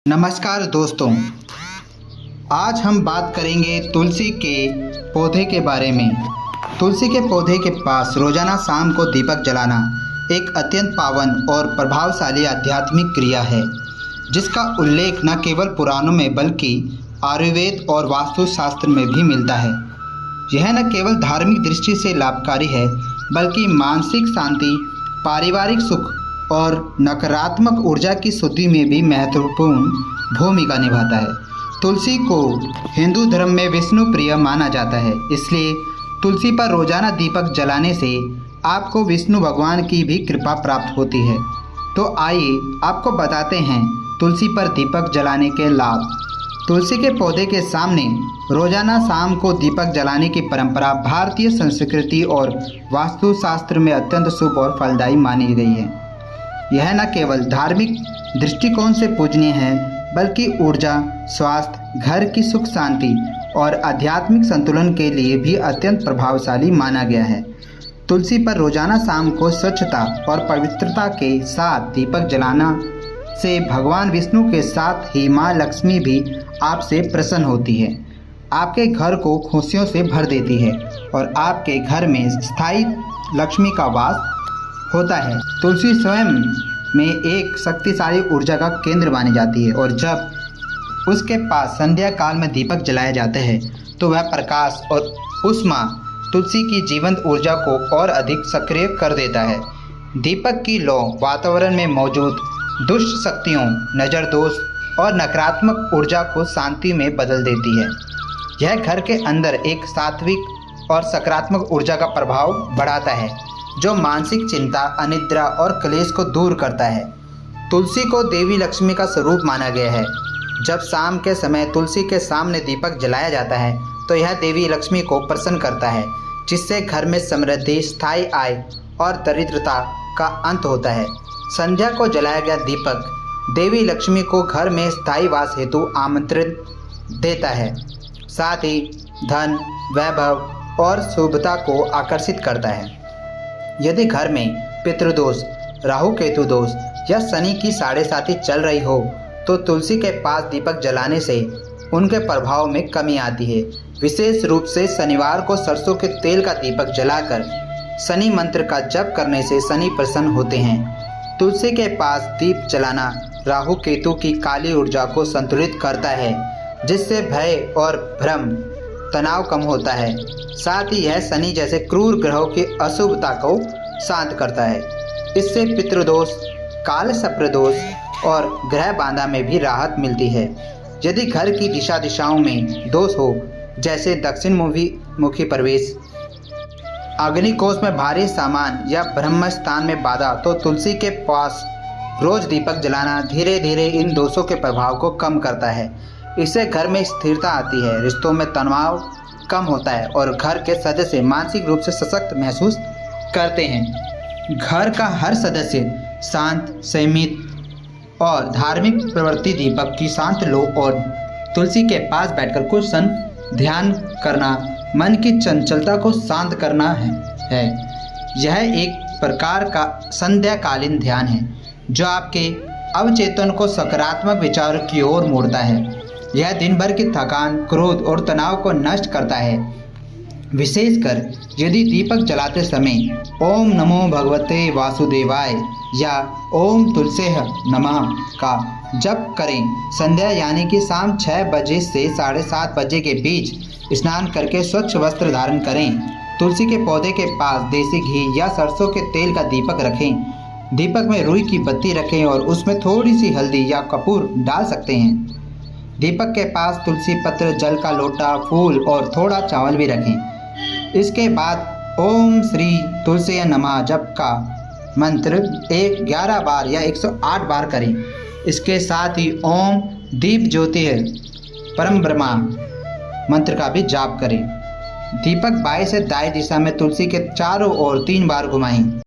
नमस्कार दोस्तों, आज हम बात करेंगे तुलसी के पौधे के बारे में। तुलसी के पौधे के पास रोजाना शाम को दीपक जलाना एक अत्यंत पावन और प्रभावशाली आध्यात्मिक क्रिया है, जिसका उल्लेख न केवल पुराणों में बल्कि आयुर्वेद और वास्तुशास्त्र में भी मिलता है। यह न केवल धार्मिक दृष्टि से लाभकारी है, बल्कि मानसिक शांति, पारिवारिक सुख और नकारात्मक ऊर्जा की शुद्धि में भी महत्वपूर्ण भूमिका निभाता है। तुलसी को हिंदू धर्म में विष्णु प्रिय माना जाता है, इसलिए तुलसी पर रोजाना दीपक जलाने से आपको विष्णु भगवान की भी कृपा प्राप्त होती है। तो आइए आपको बताते हैं तुलसी पर दीपक जलाने के लाभ। तुलसी के पौधे के सामने रोजाना शाम को दीपक जलाने की परंपरा भारतीय संस्कृति और वास्तुशास्त्र में अत्यंत शुभ और फलदायी मानी गई है। यह न केवल धार्मिक दृष्टिकोण से पूजनीय है, बल्कि ऊर्जा, स्वास्थ्य, घर की सुख शांति और आध्यात्मिक संतुलन के लिए भी अत्यंत प्रभावशाली माना गया है। तुलसी पर रोजाना शाम को स्वच्छता और पवित्रता के साथ दीपक जलाना से भगवान विष्णु के साथ ही माँ लक्ष्मी भी आपसे प्रसन्न होती है, आपके घर को खुशियों से भर देती है और आपके घर में स्थायी लक्ष्मी का वास होता है। तुलसी स्वयं में एक शक्तिशाली ऊर्जा का केंद्र मानी जाती है और जब उसके पास संध्या काल में दीपक जलाए जाते हैं तो वह प्रकाश और उष्मा तुलसी की जीवंत ऊर्जा को और अधिक सक्रिय कर देता है। दीपक की लौ वातावरण में मौजूद दुष्ट शक्तियों, नज़र दोष और नकारात्मक ऊर्जा को शांति में बदल देती है। यह घर के अंदर एक सात्विक और सकारात्मक ऊर्जा का प्रभाव बढ़ाता है, जो मानसिक चिंता, अनिद्रा और क्लेश को दूर करता है। तुलसी को देवी लक्ष्मी का स्वरूप माना गया है। जब शाम के समय तुलसी के सामने दीपक जलाया जाता है तो यह देवी लक्ष्मी को प्रसन्न करता है, जिससे घर में समृद्धि, स्थायी आय और दरिद्रता का अंत होता है। संध्या को जलाया गया दीपक देवी लक्ष्मी को घर में स्थायी वास हेतु आमंत्रित देता है, साथ ही धन, वैभव और शुभता को आकर्षित करता है। यदि घर में पितृदोष, राहु केतु दोष या शनि की साढ़े साथी चल रही हो तो तुलसी के पास दीपक जलाने से उनके प्रभाव में कमी आती है। विशेष रूप से शनिवार को सरसों के तेल का दीपक जलाकर शनि मंत्र का जप करने से शनि प्रसन्न होते हैं। तुलसी के पास दीप जलाना राहु केतु की काली ऊर्जा को संतुलित करता है, जिससे भय और भ्रम, तनाव कम होता है। साथ ही यह शनि जैसे क्रूर ग्रहों की अशुभता को शांत करता है। इससे पितृदोष, काल सर्पदोष और ग्रह बाधा में भी राहत मिलती है। यदि घर की दिशाओं में दोष हो, जैसे दक्षिण मुखी प्रवेश, अग्निकोष में भारी सामान या ब्रह्म स्थान में बाधा, तो तुलसी के पास रोज दीपक जलाना धीरे धीरे इन दोषों के प्रभाव को कम करता है। इससे घर में स्थिरता आती है, रिश्तों में तनाव कम होता है और घर के सदस्य मानसिक रूप से सशक्त महसूस करते हैं। घर का हर सदस्य शांत, संयमित और धार्मिक प्रवृत्ति दीपक की शांत लो और तुलसी के पास बैठकर कुछ क्षण ध्यान करना मन की चंचलता को शांत करना है। यह एक प्रकार का संध्याकालीन ध्यान है, जो आपके अवचेतन को सकारात्मक विचारों की ओर मोड़ता है। यह दिन भर की थकान, क्रोध और तनाव को नष्ट करता है। विशेषकर यदि दीपक जलाते समय ओम नमो भगवते वासुदेवाय या ओम तुलसेह नमः का जप करें। संध्या यानी कि शाम 6 बजे से 7:30 बजे के बीच स्नान करके स्वच्छ वस्त्र धारण करें। तुलसी के पौधे के पास देसी घी या सरसों के तेल का दीपक रखें। दीपक में रुई की बत्ती रखें और उसमें थोड़ी सी हल्दी या कपूर डाल सकते हैं। दीपक के पास तुलसी पत्र, जल का लोटा, फूल और थोड़ा चावल भी रखें। इसके बाद ओम श्री तुलसी नमः जप का मंत्र 11 बार या 108 बार करें। इसके साथ ही ओम दीप ज्योति परम ब्रह्मा मंत्र का भी जाप करें। दीपक बाएं से दाएं दिशा में तुलसी के चारों ओर 3 बार घुमाएं।